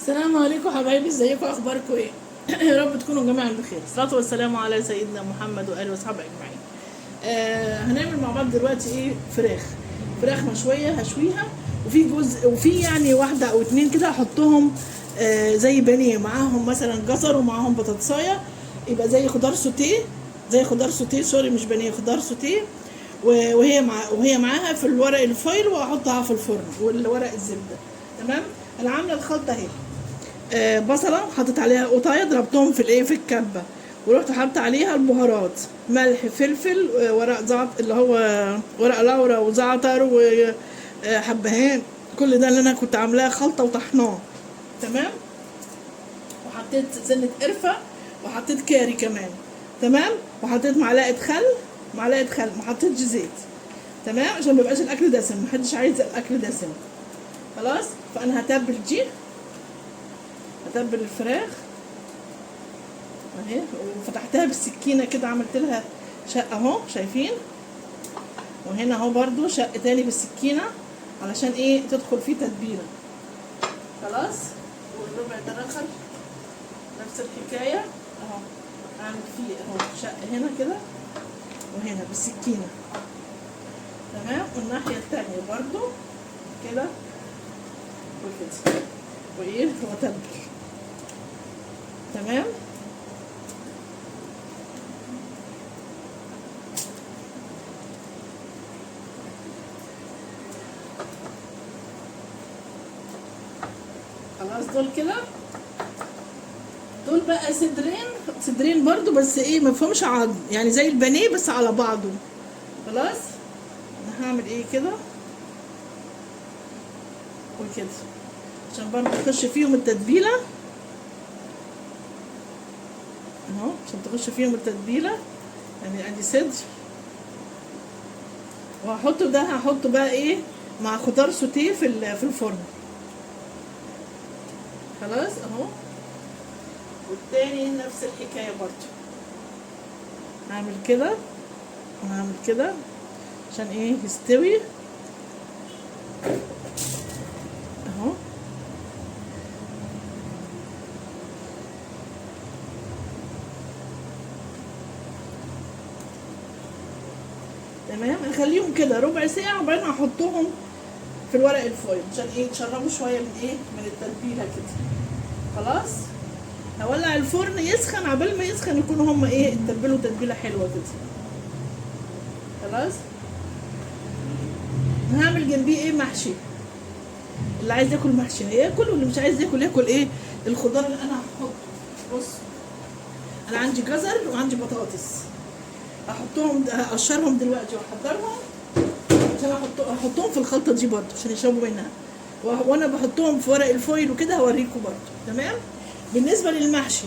السلام عليكم حبايبي، ازيكم؟ اخباركم ايه؟ يا رب تكونوا جميعا بخير. الصلاه والسلام على سيدنا محمد واله واصحابه اجمعين. هنعمل مع بعض دلوقتي ايه؟ فراخ مشويه هشويها، وفي جزء وفي يعني واحده او اتنين كده هحطهم زي بانيه، معاهم مثلا جزر ومعاهم بطاطسايه، يبقى زي خضار سوتيه، سوري مش بانيه، خضار سوتيه. وهي معاها في الورق الفويل، وهحطها في الفرن والورق الزبده. تمام. انا عامله الخلطه اهي. بصله حطيت عليها قطايه، ضربتهم في الايه، في الكبه، ورحت حاطه عليها البهارات: ملح، فلفل، ورق زعتر اللي هو ورق لورا، وزعتر، وحبهان. كل ده اللي انا كنت عاملاه خلطه وطحناه. تمام. وحطيت سنه قرفه، وحطيت كاري كمان. تمام. وحطيت معلقه خل، ما حطيتش زيت. تمام، عشان ما يبقاش الاكل دسم، محدش عايز الاكل دسم. خلاص. فانا هتبل الفراخ اهي، وفتحتها بالسكينه كده، عملت لها شق اهو، شايفين؟ وهنا اهو برضو شق تاني بالسكينه، علشان ايه؟ تدخل فيه تتبيله. خلاص. والربع ده دخل نفس الحكايه اهو، اعمل فيه اهو شق هنا كده وهنا بالسكينه. تمام. والناحيه التانيه برضو كده وكده، وايه، واتبل. تمام. خلاص. دول كده، دول بقى صدرين برضو، بس ايه، مفهومش عظم، يعني زي البانيه بس على بعضه. خلاص. انا هعمل ايه كده وكده، عشان برضو تخش فيهم التتبيله اهو، عشان تخش فيهم التتبيله. يعني ادي صدر، هحطه بقى ايه، مع خضار سوتيه في الفرن. خلاص اهو. والتاني نفس الحكايه برضو، هعمل كده وهعمل كده عشان ايه، يستوي اهو. تمام. نخليهم كده ربع ساعه، وبعدين هحطهم في الورق الفويل عشان ايه، يتشربوا شويه من ايه، من التتبيله كده. خلاص. هولع الفرن يسخن، عبال ما يسخن يكونوا هما ايه، اتبلوا تتبيله حلوه كده. خلاص. هعمل جنبيه ايه، محشي. اللي عايز ياكل محشي هياكل، واللي مش عايز ياكل ايه، الخضار اللي انا هحطه. بص، انا عندي جزر وعندي بطاطس، هقشرهم دلوقتي واحضرهم عشان احطهم في الخلطه دي برضه، عشان يشربوا منها. وانا بحطهم في ورق الفويل وكده، هوريكم برضه. تمام. بالنسبه للمحشي،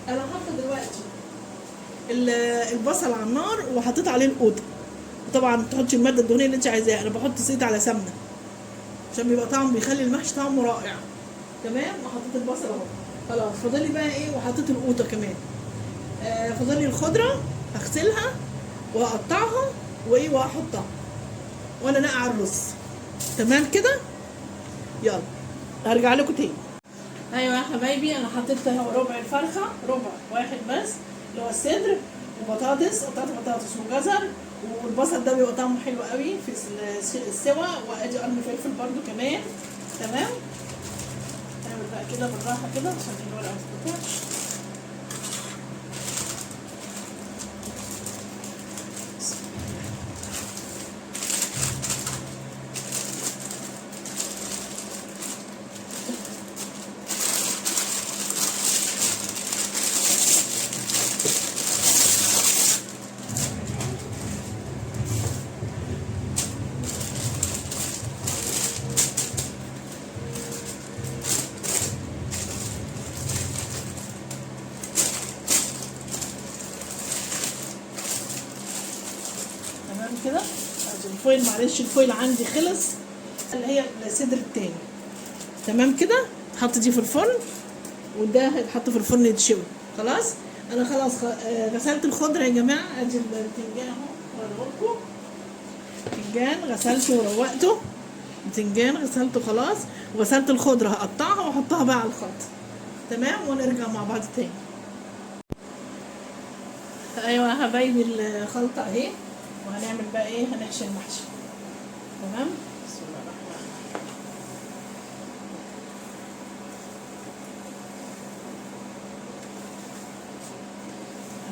انا حاطه دلوقتي البصل على النار، وحطيت عليه القوطه. طبعا تحطي الماده الدهنيه اللي انت عايزاها، انا بحط زيت على سمنه عشان بيبقى طعم، بيخلي المحشي طعمه رائع. تمام. وحطيت البصل اهو. خلاص. فاضلي بقى ايه، وحطيت القوطه كمان. فاضلي الخضره، هغسلها وهقطعها وايه، وهحطها وانا ناقعه الرز. تمام كده. يلا هرجع لكم تاني. ايوه يا حبايبي، انا حطيت ربع الفرخه، ربع واحد بس، اللي هو الصدر، وبطاطس، قطعت بطاطس وجزر، والبصل ده بيبقى طعمه حلو قوي في السوا، وادي قرن فلفل برده كمان. تمام. نعمل بقى كده بالراحه كده عشان الورقه ما تتقطعش. كده الفويل، معلش الفويل عندي خلص، اللي هي الصدر التاني. تمام كده. حط دي في الفرن، وده هيتحط في الفرن يتشوي. خلاص. انا خلاص غسلت الخضره يا جماعه. ادي البتنجان اهو، هوريهولكم. البتنجان غسلته وروقته بتنجان غسلته خلاص، وغسلت الخضره هقطعها واحطها بقى على الخلطه. تمام، ونرجع مع بعض تاني. ايوه يا حبايبي الخلطه اهي، وهنعمل بقى ايه، هنحشي المحشي. تمام، بسم الله الرحمن الرحيم.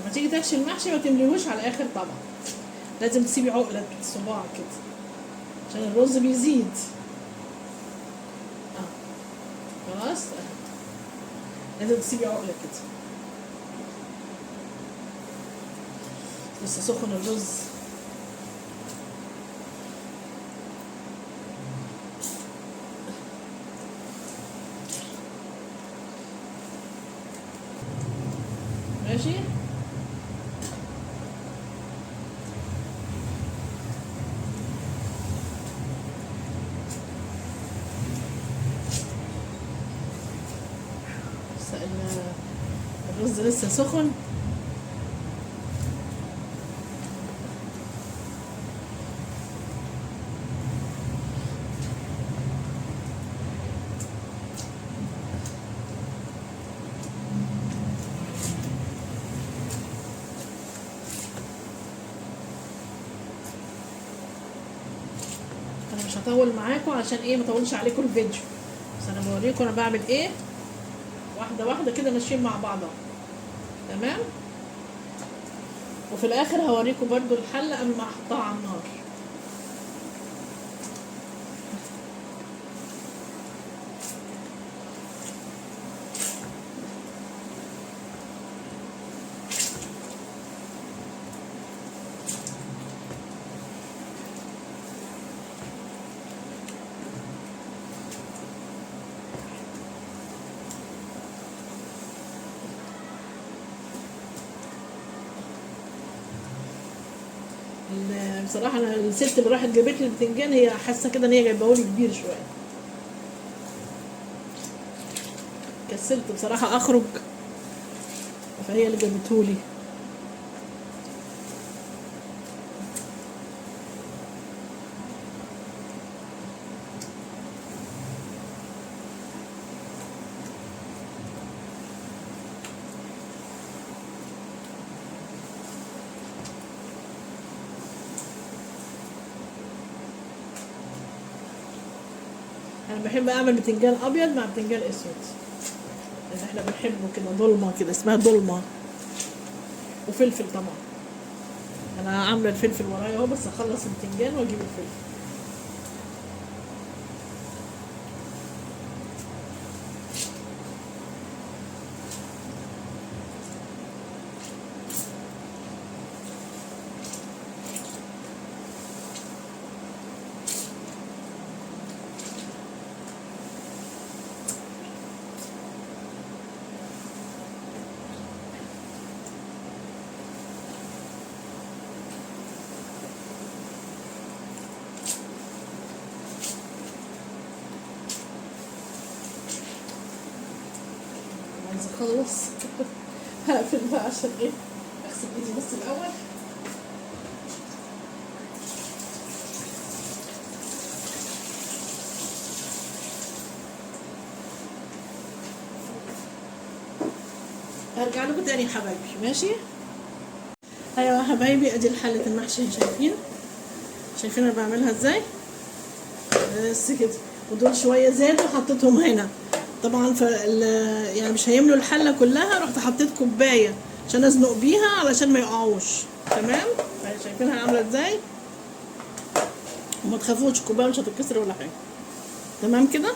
لما تيجي تحشي المحشي ما تمليهوش على الاخر طبعا، لازم تسيبي عقله صباع كده عشان الرز بيزيد. خلاص، لازم تسيبي عقله كده. لسه سخن الرز. ماشي، الرز لسه سخن. انا مش هطول معاكم عشان ايه ما اطولش عليكم الفيديو، بس انا بوريكم انا بعمل ايه واحده واحده كده، ماشيين مع بعض اهو. تمام، وفي الاخر هوريكم برضو الحله قبل ما احطها على النار. بصراحه انا الست اللي راحت جابت لي البتنجان هي حاسه كده ان هي جايبهولي كبير شويه، كسلت بصراحه اخرج فهي اللي جابتهولي. انا بحب اعمل بتنجان ابيض مع بتنجان اسود، لان احنا بنحبه كده ضلمه كده، اسمها ضلمه. وفلفل طبعا، انا عامله الفلفل ورايا اهو، بس اخلص البتنجان واجيب الفلفل. عايزه اخلص هقفل بقى عشان ايه، اغسل ايدي بس الاول. هرجع لكم تاني يا حبايبي، ماشي. ايوه يا حبايبي، ادي حله المحشي، شايفين انا بعملها ازاي، بس كده. ودول شويه زادوا حطيتهم هنا طبعا، يعني مش هيملوا الحله كلها، رحت حطيت كوبايه عشان ازنق بيها علشان ما يقعوش. تمام، شايفينها عامله ازاي، وما تخافوش الكوبايه مش هتتكسر ولا حاجه. تمام كده،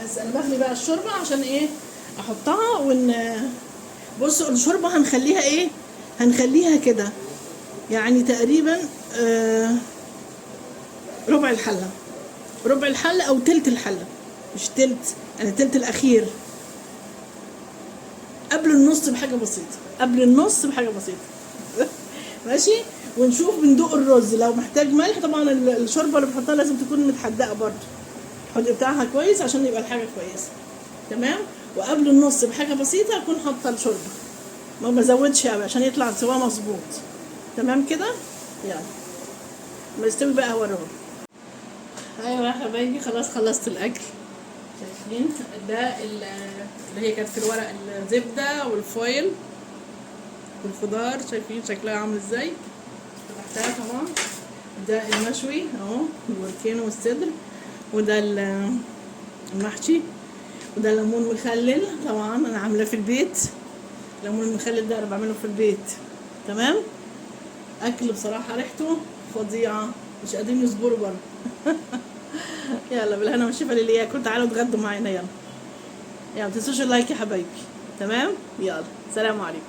بس انا بغلي بقى الشوربه عشان ايه احطها. بصوا الشوربه هنخليها ايه، هنخليها كده يعني تقريبا ربع الحله او تلت الحله، مش تلت يعني تلت الاخير، قبل النص بحاجه بسيطه ماشي. ونشوف بندوق الرز لو محتاج ملح، طبعا الشوربه اللي بحطها لازم تكون متحدقه برده، الحدق بتاعها كويس عشان يبقى الحاجه كويسه. تمام، وقبل النص بحاجه بسيطه اكون حاطه الشوربه، ما بزودش قوي عشان يطلع سوا مظبوط. تمام كده، يلا ما يستوي بقى هوريهم. ايوه يا حبايبي، خلاص خلصت الاكل. شايفين ده اللي هي كانت في الورق، الزبده والفويل والخضار، شايفين شكلها عامل ازاي. فتحتها طبعا. ده المشوي اهو، الوركين والصدر. وده المحشي. وده ليمون مخلل طبعا انا عاملاه في البيت. الليمون المخلل ده انا بعمله في البيت. تمام. اكل بصراحه ريحته فظيعه، مش قادرين يصبروا بره. يلا بالهنا والشفا للي ياكل. تعالوا اتغدوا معانا. يلا يلا، متنسوش اللايك يا حبايبي. تمام. يلا سلام عليكم.